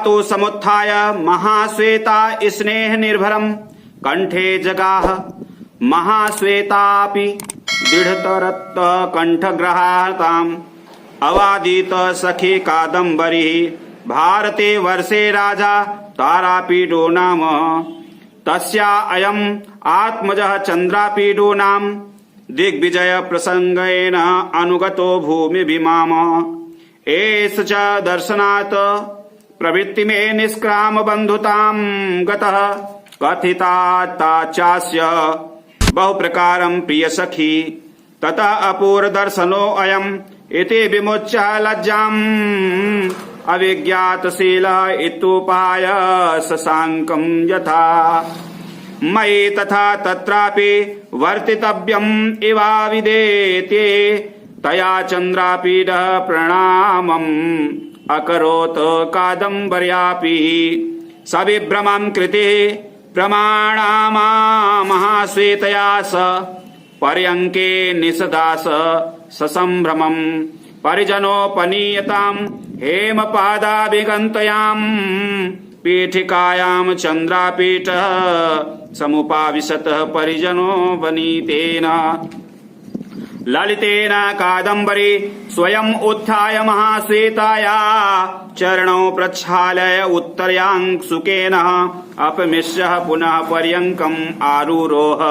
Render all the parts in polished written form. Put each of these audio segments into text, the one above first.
तो समुत्थाय महाश्वेता स्नेह निर्भरम कंठे जगाह महाश्वेतापि दृढ़तरत्त कंठग्रहाताम अवादित सखी कादम्बरी भारते वर्षे राजा तारापीडो नाम तस्या अयम आत्मजः चंद्रापीडो नाम दिग्विजय प्रसंगेन अनुगतो भूमि विमाम एष च दर्शनात् प्रवृत्ति में निष्क्राम बंधुताम गतः कथिता चास्य बहु प्रकारम प्रिय सखी ततः अपूर्व दर्शनो अयम इति विमुच्य लज्जाम अविज्ञातशील इत्युपाय शशांकं यथा मयि तथा तत्रापि वर्तितव्यम् इवाविदेते तया चंद्रापीडः प्रणामम् अकरोत् कादम्बर्यापि सविभ्रमं कृते प्रमाणामा महाश्वेतया स पर्यङ्के निषदास ससंभ्रमम् परिजनोपनीयताम् हेमपादाभिगन्तयाम् पीठिकायां चंद्रापीठः समुपाविशतः परिजनो वनीतेन ललितेन कादम्बरी स्वयं उत्थाय महाश्वेताया चरणौ प्रक्षाल्य उत्तरांशुकेन अपमिश्य पुनः पर्यङ्कम् आरुरोह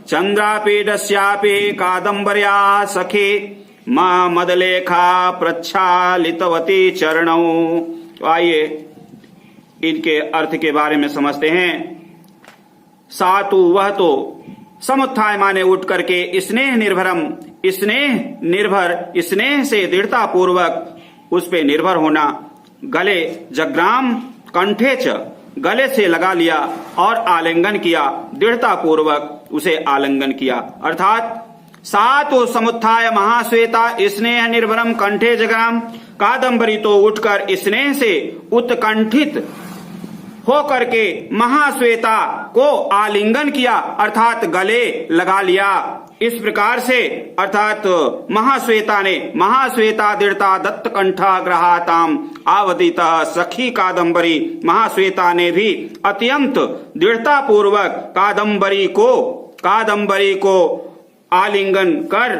चंद्रापीठस्यापि कादम्बर्या सखी मदलेखा प्रक्षालितवती चरणौ। आइए इनके अर्थ के बारे में समझते हैं। सातु वह तो समुत्थाय माने उठ करके स्नेह निर्भरम स्नेह निर्भर स्नेह से दृढ़ता पूर्वक उस पे निर्भर होना गले जग्राम कंठे च गले से लगा लिया और आलिंगन किया दृढ़ता पूर्वक उसे आलिंगन किया अर्थात सातु समुत्थाय महाश्वेता स्नेह निर्भरम कंठे जग्राम कादम्बरी तो उठकर स्नेह से उत्कंठित हो करके महाश्वेता को आलिंगन किया अर्थात गले लगा लिया। इस प्रकार से अर्थात महाश्वेता ने महाश्वेता दृढ़ता दत्त कंठा ग्रहाताम आवदिता सखी कादम्बरी महाश्वेता ने भी अत्यंत दृढ़ता पूर्वक कादम्बरी को आलिंगन कर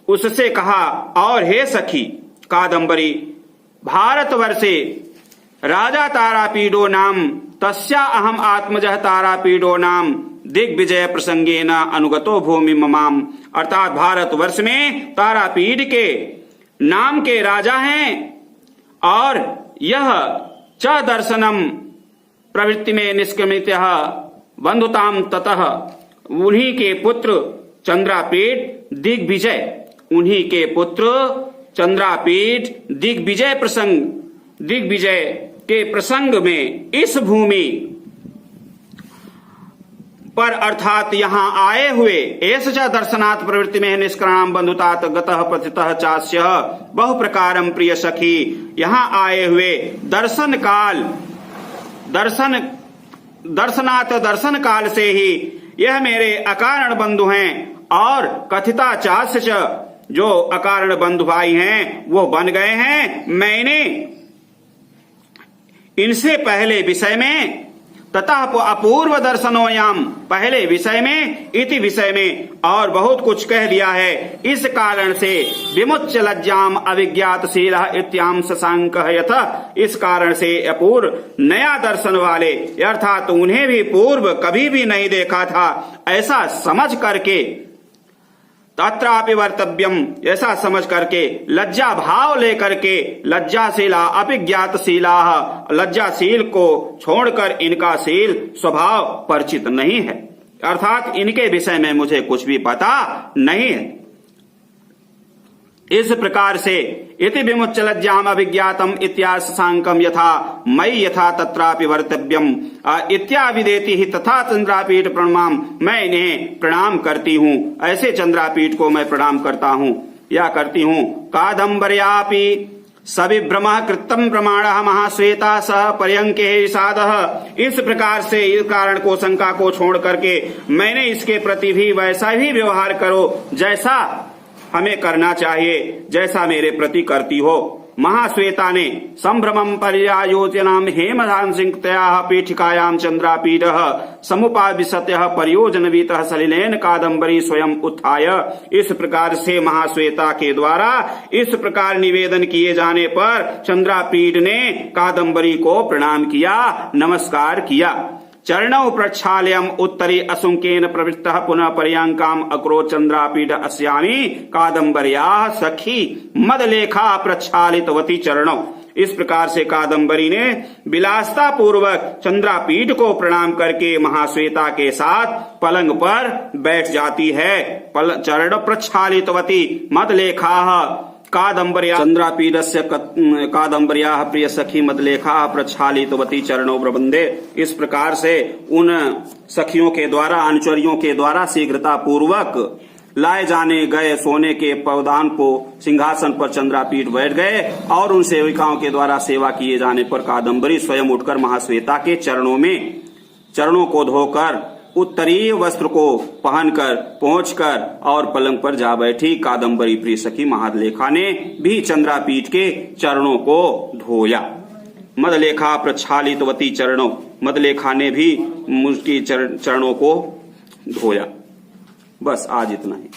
उससे कहा और हे सखी कादम्बरी भारतवर्षे राजा तारापीडो नाम तस्या अहम आत्मजः तारापीडो नाम दिग्विजय प्रसंगेन अनुगतो भूमि ममाम अर्थात भारतवर्ष में तारापीड के नाम के राजा हैं और यह च दर्शनम प्रवृत्ति में निष्क्रमित बंधुताम ततः उन्हीं के पुत्र चंद्रापीठ दिग्विजय के प्रसंग में इस भूमि पर अर्थात यहाँ आए हुए एष च दर्शनात् प्रवृत्ति में निष्क्राम बंधुतात गतः प्रथितः चास्य बहु प्रकारम प्रिय सखी यहाँ आए हुए दर्शनात् दर्शन काल से ही यह मेरे अकारण बंधु हैं और कथिता चास्य जो अकारण बंधु भाई हैं वो बन गए हैं। मैंने इनसे पहले विषय में तथा अपूर्व दर्शनोयाम पहले विषय में इति विषय में और बहुत कुछ कह दिया है। इस कारण से विमुच्य लज्जाम अविज्ञातशील इत्याम शशांक यथा इस कारण से अपूर्व नया दर्शन वाले अर्थात उन्हें भी पूर्व कभी भी नहीं देखा था ऐसा समझ करके तत्रापि वर्तव्यम ऐसा समझ करके लज्जा भाव लेकर के लज्जाशीला अभिज्ञातशीला लज्जाशील को छोड़कर इनका शील स्वभाव परिचित नहीं है अर्थात इनके विषय में मुझे कुछ भी पता नहीं है। इस प्रकार से इति विमुच्य लज्जाम अभिज्ञातम इत्याशंकम यथा मयि यथा तत्रापि वर्तव्यम इत्याविदेति ही तथा चंद्रापीठ प्रणाम मैं इन्हें प्रणाम करती हूँ ऐसे चंद्रापीठ को मैं प्रणाम करता हूँ या करती हूँ। कादम्बर्यापि सविभ्रम कृतम प्रमाण महाश्वेता सह पर्यंके साधः इस प्रकार से इस कारण को शंका को छोड़ करके मैंने इसके प्रति भी वैसा ही व्यवहार करो जैसा हमें करना चाहिए जैसा मेरे प्रति करती हो। महाश्वेता ने संभ्रमं पर्यायोजनां हेमदांसिंक्तयाः पीठिकायां चंद्रापीठः समुपाविशत्यः परियोजनवीतः सलिलेन कादम्बरी स्वयं उत्थाय। इस प्रकार से महाश्वेता के द्वारा इस प्रकार निवेदन किए जाने पर चंद्रापीठ ने कादम्बरी को प्रणाम किया, नमस्कार किया। चरणौ प्रक्षाल्यम उत्तरी असुंकेन प्रवृत्तः पुनः पर्यंकाम अक्रो चंद्रापीठ अस्यामि कादम्बर्याः सखी मदलेखा प्रक्षालितवती चरणौ। इस प्रकार से कादम्बरी ने विलासता पूर्वक चंद्रापीठ को प्रणाम करके महाश्वेता के साथ पलंग पर बैठ जाती है। चरण प्रक्षालितवती मदलेखा कादम्बर्या चंद्रापीठस्य कादम्बर्याः प्रिय सखी मदलेखा प्रक्षालितवती चरणों प्रबंधे। इस प्रकार से उन सखियों के द्वारा, अनुचरियों के द्वारा शीघ्रता पूर्वक लाए जाने गए सोने के पौधान को सिंहासन पर चंद्रापीठ बैठ गए और उन सेविकाओं के द्वारा सेवा किए जाने पर कादम्बरी स्वयं उठकर महाश्वेता के चरणों को धोकर उत्तरीय वस्त्र को पहनकर पहुंचकर और पलंग पर जा बैठी। कादम्बरी प्रिय सखी महालेखा ने भी चंद्रापीठ के चरणों को धोया। मदलेखा प्रक्षालितवती चरणों, मदलेखा ने भी उसकी चरणों को धोया। बस आज इतना ही।